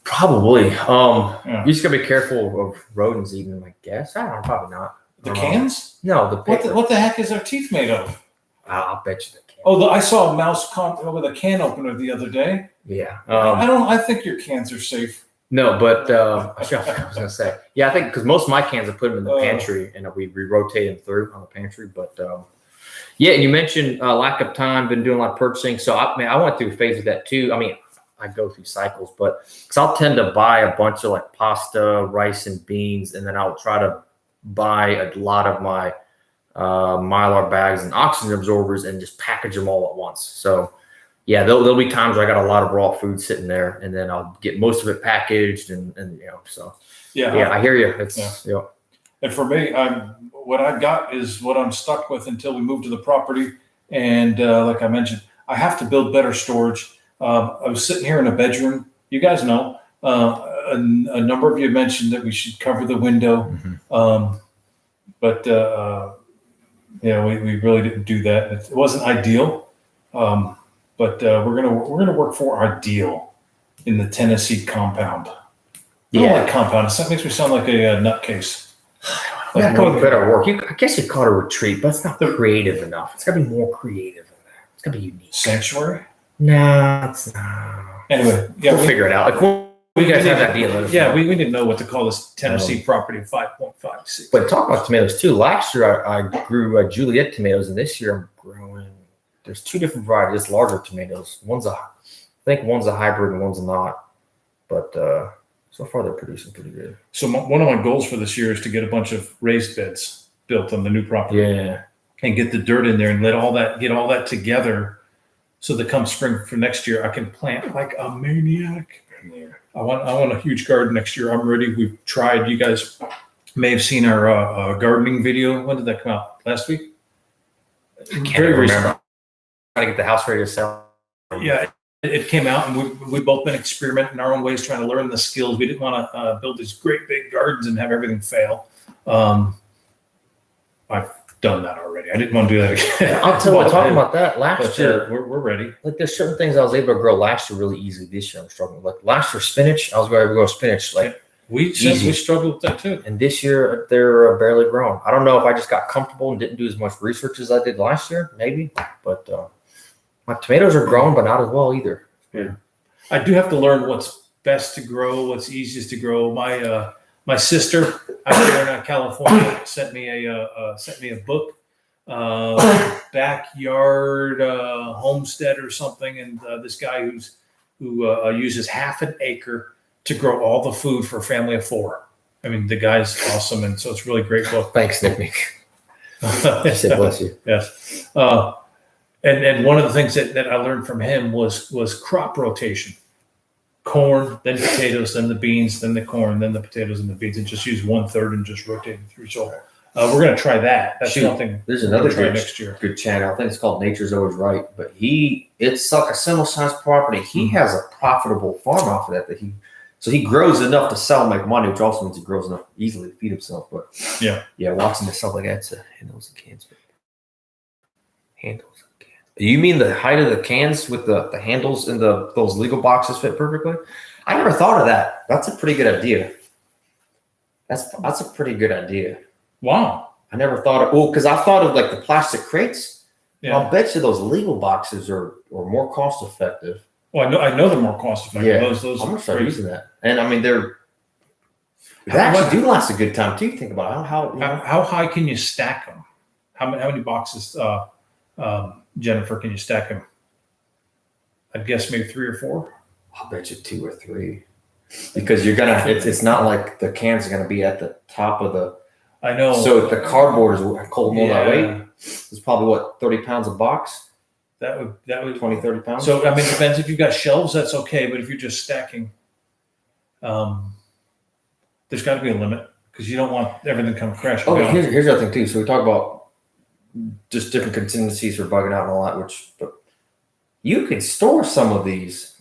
Probably. You just gotta be careful of rodents eating them, I guess. I don't know, probably not. The cans? No, the paper. What the heck is their teeth made of? I'll bet you they can. Oh, I saw a mouse with a can opener the other day. Yeah. I think your cans are safe. No, but I was gonna say. Yeah, I think because most of my cans I put them in the pantry and we rotate them through on the pantry. But yeah, and you mentioned lack of time. Been doing a lot of purchasing, so I went through a phase of that too. I mean, I go through cycles, but because I'll tend to buy a bunch of like pasta, rice, and beans, and then I'll try to buy a lot of my Mylar bags and oxygen absorbers and just package them all at once. So yeah, there'll be times where I got a lot of raw food sitting there, and then I'll get most of it packaged and so yeah, I hear you. And for me, what I've got is what I'm stuck with until we move to the property. And like I mentioned, I have to build better storage. I was sitting here in a bedroom. You guys know, a number of you mentioned that we should cover the window, but we really didn't do that. It wasn't ideal, but we're gonna work for our deal in the Tennessee compound. I don't like compound. That makes me sound like a nutcase. Yeah, come with better work. I guess you call it a retreat, but it's not creative enough. It's got to be more creative than that. It's got to be unique. Sanctuary? No, it's not. Anyway, we'll figure it out. Like, you guys have that deal. Yeah, we didn't know what to call this Tennessee property of 5.56. But talk about tomatoes too. Last year I grew Juliet tomatoes, and this year I'm growing. There's two different varieties, larger tomatoes. I think one's a hybrid and one's not. But so far they're producing pretty good. So one of my goals for this year is to get a bunch of raised beds built on the new property. Yeah. And get the dirt in there and get all that together, so that come spring for next year I can plant like a maniac. Yeah. I want a huge garden next year. I'm ready. We've tried. You guys may have seen our gardening video. When did that come out? Last week? I can't remember. Trying to get the house ready to sell. Yeah, it came out, and we've both been experimenting in our own ways, trying to learn the skills. We didn't want to build these great big gardens and have everything fail. I've done that already. I didn't want to do that again. I'll tell you what, talking about that last year, we're ready. Like, there's certain things I was able to grow last year really easily. This year I'm struggling. Like last year, spinach, I was able to grow spinach we struggled with that too. And this year they're barely grown. I don't know if I just got comfortable and didn't do as much research as I did last year, maybe. But my tomatoes are growing, but not as well either. Yeah, I do have to learn what's best to grow, what's easiest to grow. My sister out there in California sent me a book, backyard homestead or something, and this guy who uses half an acre to grow all the food for a family of 4. I mean, the guy's awesome, and so it's a really great book. Thanks, Nick. I said bless you. Yes. And one of the things that I learned from him was crop rotation. Corn, then potatoes, then the beans, then the corn, then the potatoes and the beans, and just use 1/3 and just rotate it through. So we're going to try that. That's something. There's another next year. Good channel. I think it's called Nature's Always Right, but it's like a similar sized property. He has a profitable farm off of that so he grows enough to sell and make money, which also means he grows enough easily to feed himself. But watching this stuff like that, handles and cans. Handles. You mean the height of the cans with the handles and those legal boxes fit perfectly? I never thought of that. That's a pretty good idea. That's a pretty good idea. Wow. I never thought of because I thought of like the plastic crates. Yeah. I'll bet you those legal boxes are more cost effective. Well, I know they're more cost effective. Yeah. Those I'm gonna start using that. And I mean they actually do last a good time too. Think about it. How high can you stack them? How many boxes? Jennifer, can you stack them? I'd guess maybe 3 or 4. I'll bet you 2 or 3, because you're gonna. It's not like the cans are gonna be at the top of the. I know. So if the cardboard is cold mold that weight, it's probably 30 pounds a box. That would 20, 30 pounds. So I mean, it depends. If you've got shelves, that's okay. But if you're just stacking, there's got to be a limit, because you don't want everything to come crashing. Oh, here's the other thing too. So we talk about just different contingencies for bugging out and all that, but you can store some of these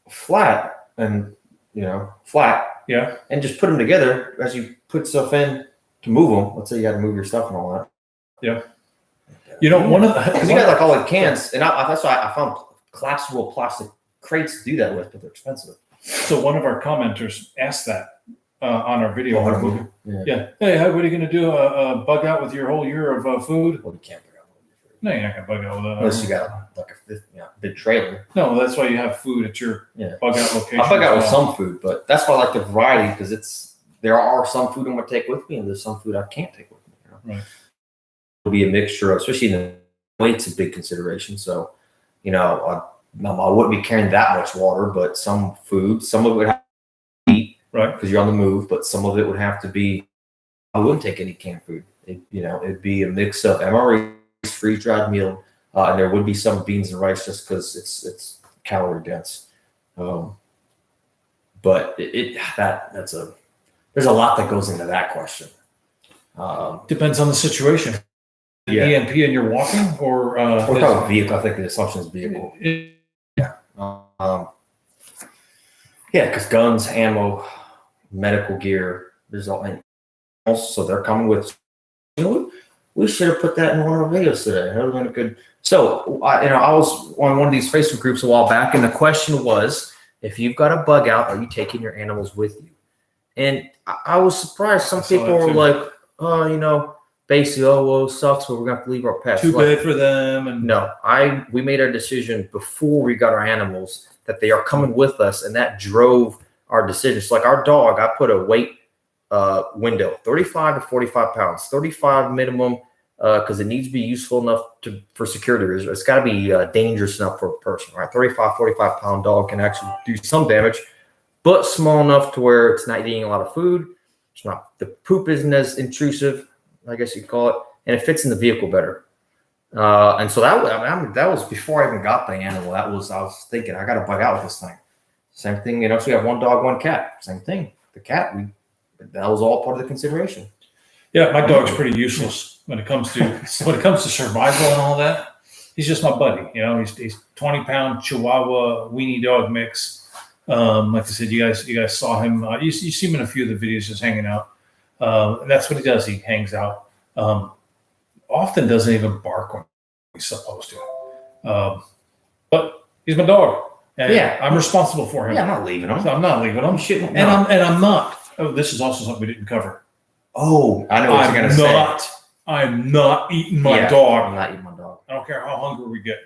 flat, and yeah, and just put them together as you put stuff in to move them. Let's say you got to move your stuff and all that. Yeah. One of the, because you got like all the cans, and that's why I found collapsible plastic crates to do that with, but they're expensive. So one of our commenters asked that on our video. Yeah. Hey, what are you going to do? Bug out with your whole year of food? Well, you can't bug out with your food. No, you're not going to bug out with that. Unless you got like a big trailer. No, that's why you have food at your bug out location. I bug out with some food, but that's why I like the variety, because there are some food I'm going to take with me, and there's some food I can't take with me. Right. It'll be a mixture of, especially in the weight's a big consideration. So, I wouldn't be carrying that much water, but some food, some of it would have to eat, right? Because you're on the move, but some of it would have to be. I wouldn't take any canned food. It'd be a mix of MREs, freeze-dried meal, and there would be some beans and rice just because it's calorie dense. But there's a lot that goes into that question. Depends on the situation. EMP and you're walking, or we're talking vehicle. I think the assumption is vehicle. Yeah, because guns, ammo, medical gear, there's all, and also they're coming with. We should have put that in one of our videos today. That would have been a good. So, I was on one of these Facebook groups a while back, and the question was, if you've got a bug out, are you taking your animals with you? And I was surprised. Some people were like, oh, basically, well, sucks, but we're going to have to leave our pets. Too bad for them. And no, we made our decision before we got our animals that they are coming with us, and that drove our decisions. Like our dog, I put a weight window, 35 to 45 pounds, 35 minimum, because it needs to be useful enough for security reasons. It's got to be dangerous enough for a person, right? 35, 45 pound dog can actually do some damage, but small enough to where it's not eating a lot of food. It's not, the poop isn't as intrusive, I guess you call it, and it fits in the vehicle better. And so that was before I even got the animal. I was thinking, I got to bug out with this thing. Same thing, so we have one dog, one cat. Same thing. The cat, that was all part of the consideration. Yeah, my dog's pretty useless when it comes to survival and all that. He's just my buddy. He's 20-pound Chihuahua weenie dog mix. Like I said, you guys saw him. You see him in a few of the videos just hanging out. That's what he does. He hangs out. Often doesn't even bark when he's supposed to. But he's my dog. And I'm responsible for him. Yeah, I'm not leaving him. So I'm not leaving him. Shouldn't. I'm not. Oh, this is also something we didn't cover. Oh, I know what you're gonna say. I'm not eating my dog. I'm not eating my dog. I don't care how hungry we get.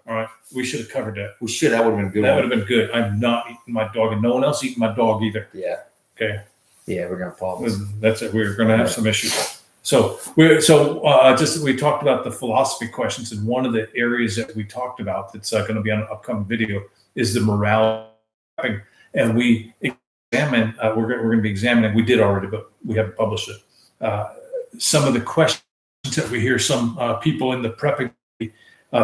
All right, we should have covered that. We should. That would have been good. That would have been good. I'm not eating my dog, and no one else eating my dog either. Yeah. Okay. Yeah, we're gonna follow this. That's it. We're gonna have some issues. So we talked about the philosophy questions, and one of the areas that we talked about that's going to be on an upcoming video is the morale, and we examine. We're going to be examining. We did already, but we haven't published it. Some of the questions that we hear some people in the prepping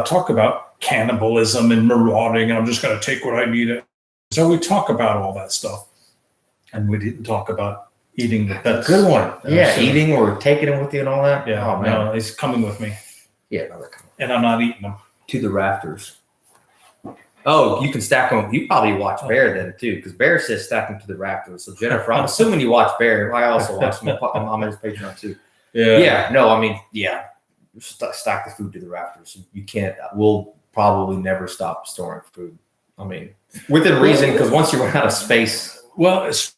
talk about cannibalism and marauding, and I'm just going to take what I need. So we talk about all that stuff, and we didn't talk about eating the pets. Good one. Yeah, eating or taking them with you and all that. Yeah, oh, man. No, he's coming with me. Yeah, no, they're coming. And I'm not eating them. To the rafters. Oh, you can stack them. You probably watch Bear then too, because Bear says stack them to the rafters. So Jennifer, I'm assuming you watch Bear. I also watch him. I'm on his Patreon too. Yeah. Yeah. No, I mean, yeah. Stack the food to the rafters. You can't. We'll probably never stop storing food. I mean, within reason, because once you run out of space. Well, it's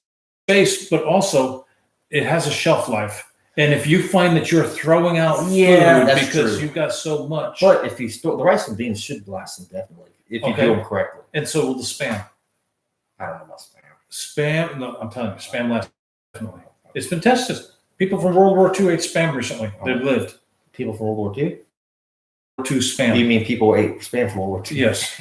space, but also it has a shelf life. And if you find that you're throwing out food because you've got so much. But if you store the rice and beans should last indefinitely if you do them correctly. And so will the Spam. I don't know about Spam. Spam, no, I'm telling you, Spam lasts definitely. It's been tested. People from World War II ate Spam recently. They lived. People from World War II? World War II Spam. You mean people ate Spam from World War II? Yes.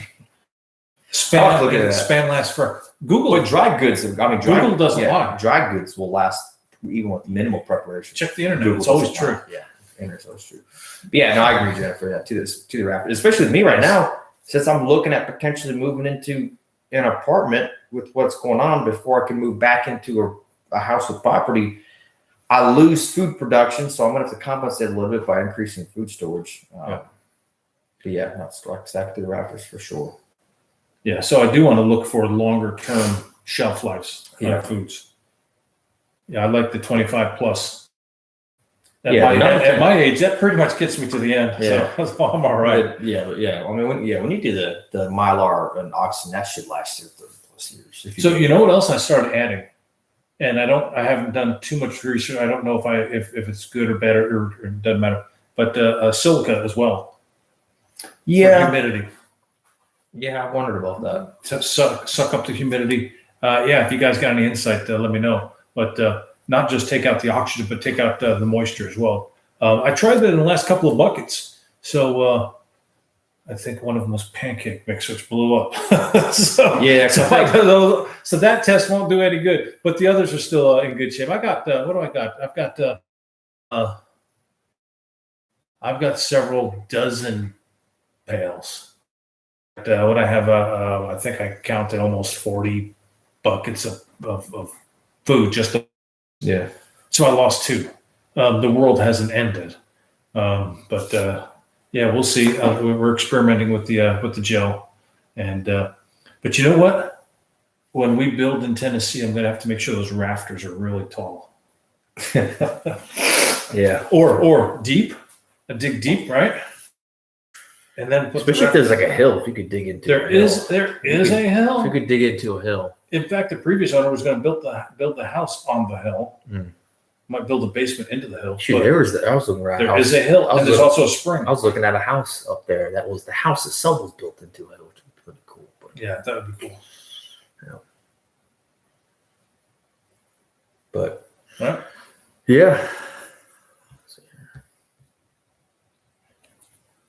Spam lasts forever. Google it. But dry goods, Google doesn't lie. Dry goods will last even with minimal preparation. Check the internet. Google it's always true. Lie. Yeah, the internet's always true. But yeah, no, I agree, Jennifer. Yeah, to the rapid, especially with me right now, since I'm looking at potentially moving into an apartment with what's going on before I can move back into a house with property. I lose food production, so I'm going to have to compensate a little bit by increasing food storage. But yeah, not stack to the rafters for sure. Yeah, so I do want to look for longer term shelf lives for our foods. Yeah, I like the 25 plus. At my age, that pretty much gets me to the end. Yeah. So I'm all right. But yeah. I mean, when you do the Mylar and oxygen, that should last you 30 plus years. So you know what else I started adding? And I haven't done too much research. I don't know if it's good or bad or it doesn't matter. But silica as well. Yeah. For humidity. Yeah, I wondered about that. To suck up the humidity. If you guys got any insight, let me know. But not just take out the oxygen, but take out the moisture as well. I tried that in the last couple of buckets. So I think one of them was pancake mix, which blew up. so that test won't do any good. But the others are still in good shape. I got what do I got? I've got several dozen pails. What I have, I think I counted almost 40 buckets of food. So I lost 2. The world hasn't ended, but we'll see. We're experimenting with the gel, and But you know what? When we build in Tennessee, I'm going to have to make sure those rafters are really tall. Yeah. Or deep. Dig deep, right? And then put Especially if there's like a hill, if you could dig into there is a If hill. you could dig into a hill. In fact, the previous owner was going to build the house on the hill. Mm. Might build a basement into the hill. Shoot, I was looking around. There is a hill, and there's also a spring. I was looking at a house up there that was the house itself was built into it, which was pretty cool. But, Yeah, that would be cool. yeah. But Right? yeah.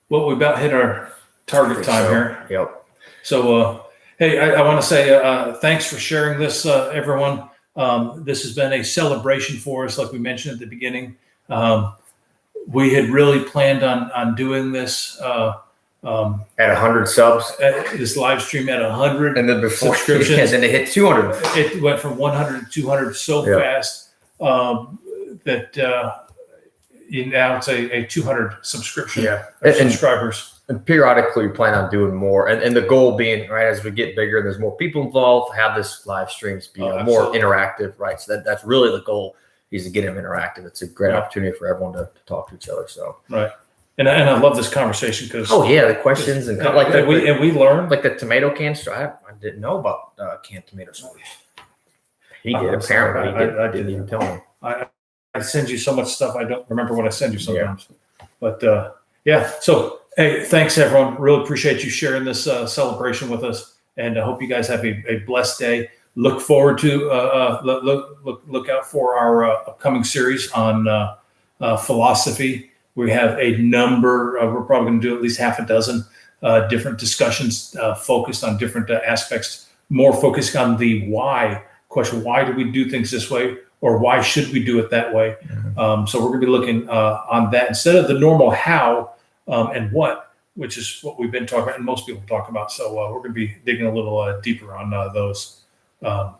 Well, we about hit our target time here. Yep. So, hey, I want to say thanks for sharing this, everyone. This has been a celebration for us, like we mentioned at the beginning. We had really planned on doing this At 100 subs. this live stream at 100. And then before subscriptions. and then it hit 200. It went from 100 to 200 so fast that now it's a 200 subscription subscribers. And periodically we plan on doing more. And the goal being, right, as we get bigger and there's more people involved, have this live streams be more interactive, right? So that's really the goal, is to get them interactive. It's a great opportunity for everyone to talk to each other. So right. And I love this conversation because the questions and we learned like the tomato can store. I didn't know about canned tomato storage. He did apparently. I didn't even tell me. I send you so much stuff. I don't remember what I send you sometimes. But so hey, thanks everyone. Really appreciate you sharing this celebration with us, and I hope you guys have a blessed day. Look forward to look out for our upcoming series on philosophy. We have a number. We're probably going to do at least half a dozen different discussions focused on different aspects. More focused on the why question: why do we do things this way, or why should we do it that way? So we're going to be looking on that instead of the normal how and what, which is what we've been talking about and most people talk about. So we're going to be digging a little deeper on those.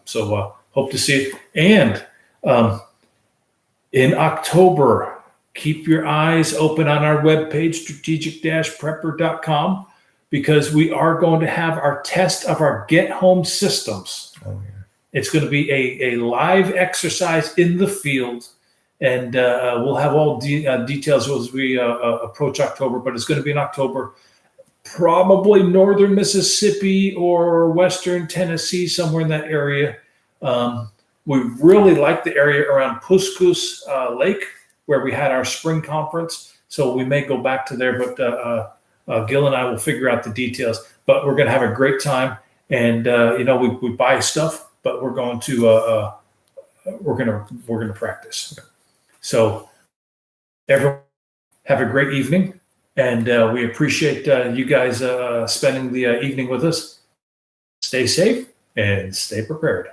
So hope to see it. And in October, keep your eyes open on our webpage, strategic-prepper.com, because we are going to have our test of our Get Home systems. Oh, yeah. It's going to be a live exercise in the field, and we'll have all details as we approach October, but it's going to be in October, probably northern Mississippi or western Tennessee, somewhere in that area. We really like the area around Puskus Lake, where we had our spring conference. So we may go back to there, but Gil and I will figure out the details. But we're going to have a great time, and we buy stuff, but we're going to practice. So everyone, have a great evening, and we appreciate you guys spending the evening with us. Stay safe and stay prepared.